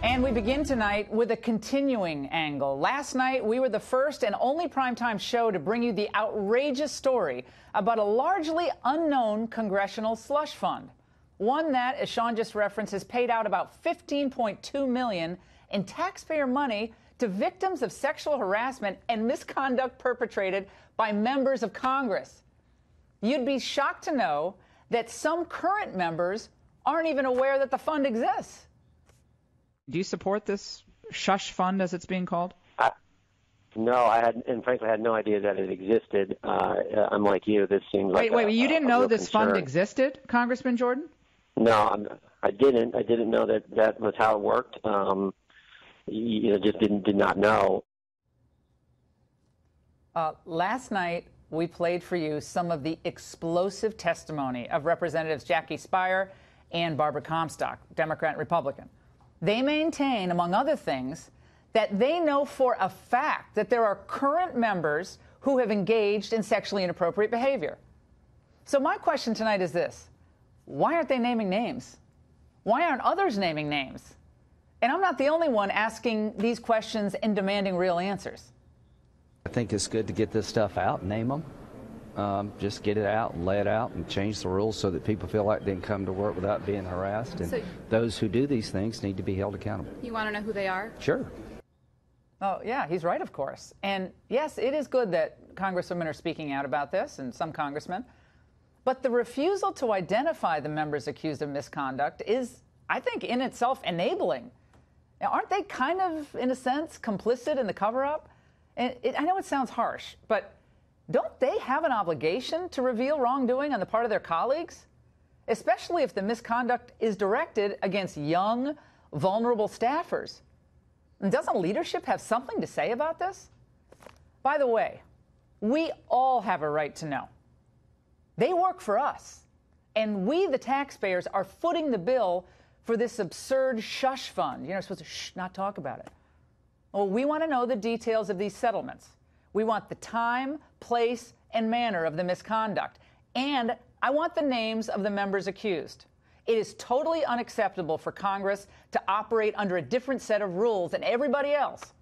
And we begin tonight with a continuing angle. Last night, we were the first and only primetime show to bring you the outrageous story about a largely unknown congressional slush fund. One that, as Sean just referenced, has paid out about $15.2 million in taxpayer money to victims of sexual harassment and misconduct perpetrated by members of Congress. You'd be shocked to know that some current members aren't even aware that the fund exists. Do you support this shush fund, as it's being called? No, I had, and frankly, I had no idea that it existed. I'm like you. This seems like wait. You didn't know this concern. fund existed, Congressman Jordan? No, I didn't. I didn't know that was how it worked. Just did not know. Last night, we played for you some of the explosive testimony of Representatives Jackie Speier and Barbara Comstock, Democrat and Republican. They maintain, among other things, that they know for a fact that there are current members who have engaged in sexually inappropriate behavior. So my question tonight is this: why aren't they naming names? Why aren't others naming names? And I'm not the only one asking these questions and demanding real answers. I think it's good to get this stuff out, name them. Just get it out and lay it out and change the rules so that people feel like they can come to work without being harassed. And so those who do these things need to be held accountable. You want to know who they are? Sure. Oh, yeah, he's right, of course. And yes, it is good that congresswomen are speaking out about this, and some congressmen. But the refusal to identify the members accused of misconduct is, I think, in itself enabling. Now, aren't they kind of, in a sense, complicit in the cover-up? And I know it sounds harsh, but don't they have an obligation to reveal wrongdoing on the part of their colleagues? Especially if the misconduct is directed against young, vulnerable staffers. And doesn't leadership have something to say about this? By the way, we all have a right to know. They work for us. And we, the taxpayers, are footing the bill for this absurd shush fund. You're supposed to not talk about it. Well, we want to know the details of these settlements. We want the time, place, and manner of the misconduct. And I want the names of the members accused. It is totally unacceptable for Congress to operate under a different set of rules than everybody else.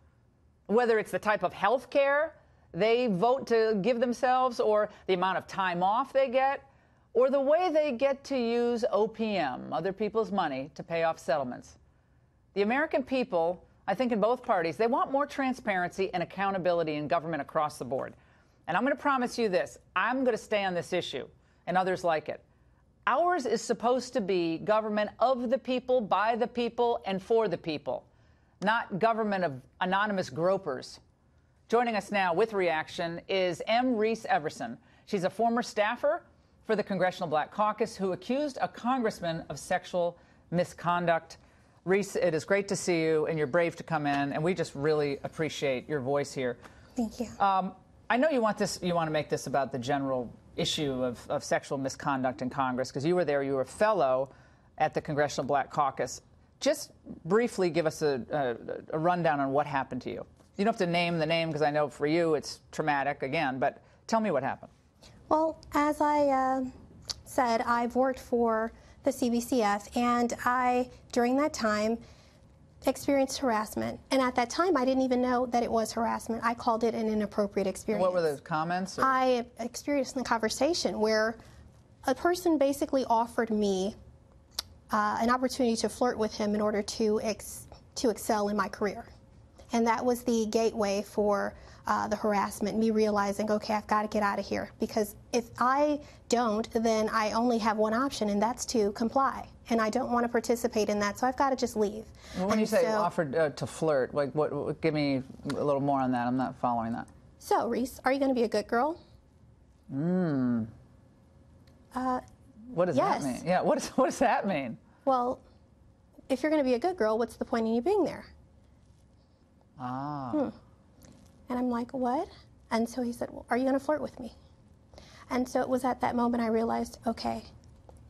Whether it's the type of health care they vote to give themselves, or the amount of time off they get, or the way they get to use OPM, other people's money, to pay off settlements. The American people, I think in both parties, they want more transparency and accountability in government across the board. And I'm going to promise you this: I'm going to stay on this issue, and others like it. Ours is supposed to be government of the people, by the people, and for the people, not government of anonymous gropers. Joining us now with reaction is M. Reese Everson. She's a former staffer for the Congressional Black Caucus who accused a congressman of sexual misconduct. Reese, it is great to see you, and you're brave to come in, and we just really appreciate your voice here. Thank you. I know you want to make this about the general issue of sexual misconduct in Congress, because you were there, you were a fellow at the Congressional Black Caucus. Just briefly give us a rundown on what happened to you. You don't have to name the name, because I know for you it's traumatic, again, but tell me what happened. Well, as I said, I've worked for the CBCF, and I, during that time, experienced harassment. And at that time, I didn't even know that it was harassment. I called it an inappropriate experience. What were those comments? Or? I experienced a conversation where a person basically offered me an opportunity to flirt with him in order to excel in my career. And that was the gateway for the harassment, me realizing, okay, I've got to get out of here. Because if I don't, then I only have one option, and that's to comply. And I don't want to participate in that, so I've got to just leave. Well, when you say offered to flirt, like what? Give me a little more on that. I'm not following that. So, Reese, are you going to be a good girl? What does that mean? Yeah, what does that mean? Well, if you're going to be a good girl, what's the point in you being there? Ah. And I'm like, what? And so he said, well, are you going to flirt with me? And so it was at that moment I realized, okay,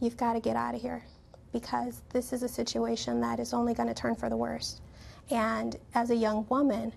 you've got to get out of here, because this is a situation that is only going to turn for the worse. And as a young woman,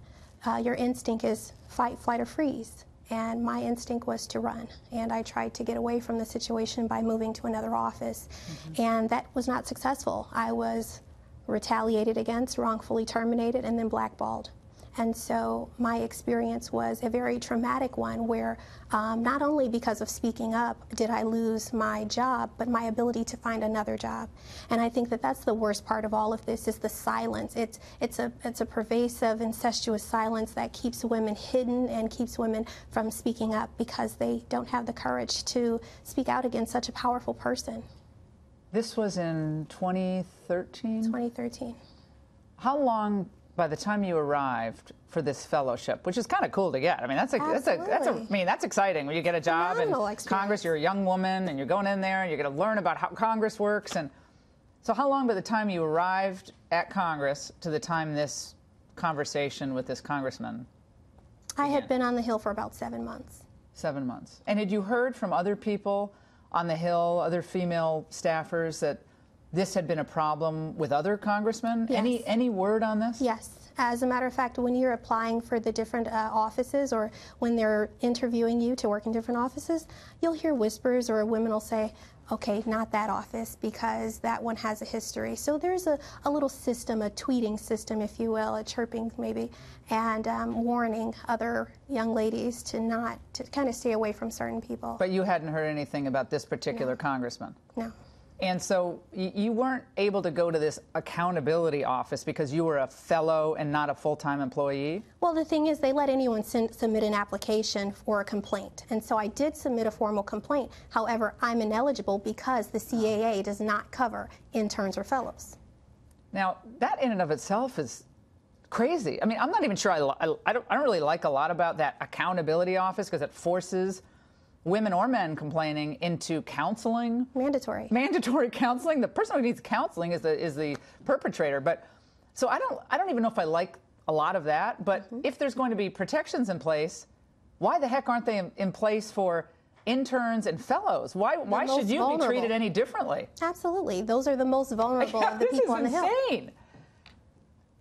your instinct is fight, flight, or freeze. And my instinct was to run. And I tried to get away from the situation by moving to another office. And that was not successful. I was retaliated against, wrongfully terminated, and then blackballed. And so my experience was a very traumatic one where not only because of speaking up did I lose my job, but my ability to find another job. And I think that that's the worst part of all of this is the silence. It's a pervasive, incestuous silence that keeps women hidden and keeps women from speaking up because they don't have the courage to speak out against such a powerful person. This was in 2013? 2013. How long, by the time you arrived for this fellowship, which is kind of cool to get? I mean, that's exciting when you get a job in Congress. You're a young woman and you're going in there and you're going to learn about how Congress works. And so, how long by the time you arrived at Congress to the time this conversation with this congressman? I had been on the Hill for about 7 months. 7 months. And had you heard from other people on the Hill, other female staffers, that this had been a problem with other congressmen? Yes. Any word on this? Yes. As a matter of fact, when you're applying for the different offices or when they're interviewing you to work in different offices, you'll hear whispers or women will say, okay, not that office because that one has a history. So there's a little system, a tweeting system, if you will, a chirping maybe, and warning other young ladies to kind of stay away from certain people. But you hadn't heard anything about this particular congressman? No. And so you weren't able to go to this accountability office because you were a fellow and not a full-time employee? Well, the thing is, they let anyone submit an application for a complaint. And so I did submit a formal complaint. However, I'm ineligible because the CAA does not cover interns or fellows. Now, that in and of itself is crazy. I mean, I'm not even sure I don't really like a lot about that accountability office because it forces women or men complaining into counseling. Mandatory. Mandatory counseling. The person who needs counseling is the perpetrator. But so I don't even know if I like a lot of that. But if there's going to be protections in place, why the heck aren't they in place for interns and fellows? Why should you be treated any differently? Absolutely. Those are the most vulnerable of the people on the Hill. This is insane.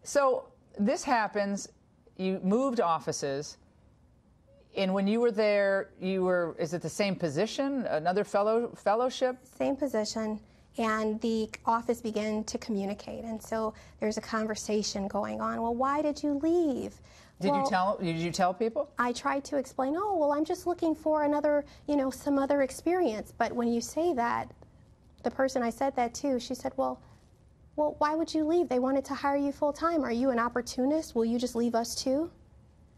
So this happens. You moved offices. And when you were there, is it the same position, another fellowship? Same position, and the office began to communicate, and so there's a conversation going on. Well, why did you leave? Did you tell people? I tried to explain, oh, well, I'm just looking for another, some other experience. But when you say that, the person I said that to, she said, well, why would you leave? They wanted to hire you full time. Are you an opportunist? Will you just leave us too?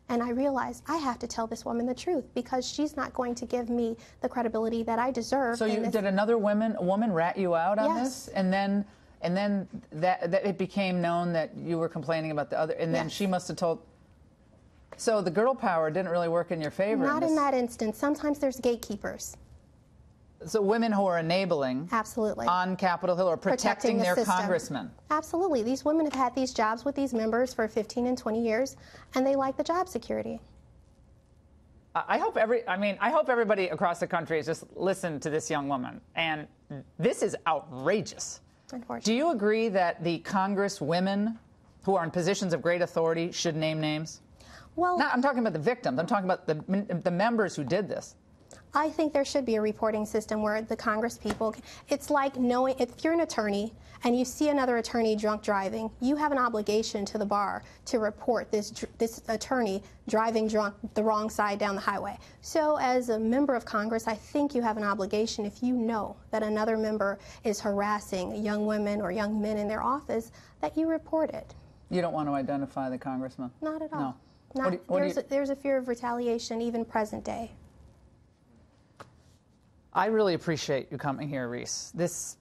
And I realized I have to tell this woman the truth because she's not going to give me the credibility that I deserve. So did another woman rat you out on Yes. this? And then that it became known that you were complaining about the other, and then Yes. she must have told. So the girl power didn't really work in your favor. Not in that instance. Sometimes there's gatekeepers. So women who are enabling Absolutely. on Capitol Hill or protecting the their system. congressmen. Absolutely. These women have had these jobs with these members for 15 and 20 years, and they like the job security. I hope everybody across the country has just listened to this young woman. And this is outrageous. Unfortunately. Do you agree that the congresswomen who are in positions of great authority should name names? Well, I'm talking about the victims. I'm talking about the members who did this. I think there should be a reporting system where the Congress people, it's like knowing, if you're an attorney and you see another attorney drunk driving, you have an obligation to the bar to report this attorney driving drunk the wrong side down the highway. So as a member of Congress, I think you have an obligation, if you know that another member is harassing young women or young men in their office, that you report it. You don't want to identify the congressman? Not at all. No. There's a fear of retaliation, even present day. I really appreciate you coming here, Reese. This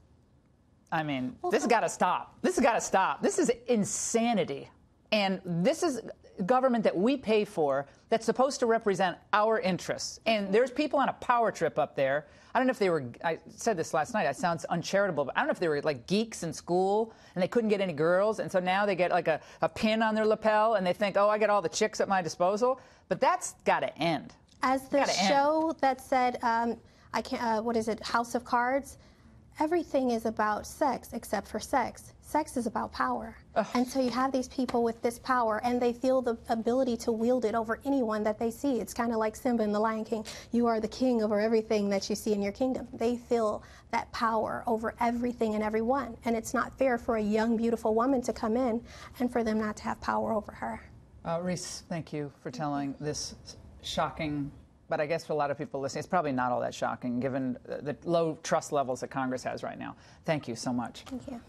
has got to stop. This has got to stop. This is insanity. And this is government that we pay for that's supposed to represent our interests. And there's people on a power trip up there. I don't know if they were, I said this last night, it sounds uncharitable, but I don't know if they were like geeks in school and they couldn't get any girls. And so now they get like a pin on their lapel and they think, oh, I got all the chicks at my disposal. But that's got to end. As the show that said, what is it, House of Cards, everything is about sex except for sex. Sex is about power. Ugh. And so you have these people with this power, and they feel the ability to wield it over anyone that they see. It's kind of like Simba in The Lion King. You are the king over everything that you see in your kingdom. They feel that power over everything and everyone. And it's not fair for a young, beautiful woman to come in and for them not to have power over her. Reese, thank you for telling this shocking, but I guess for a lot of people listening, it's probably not all that shocking given the low trust levels that Congress has right now. Thank you so much. Thank you.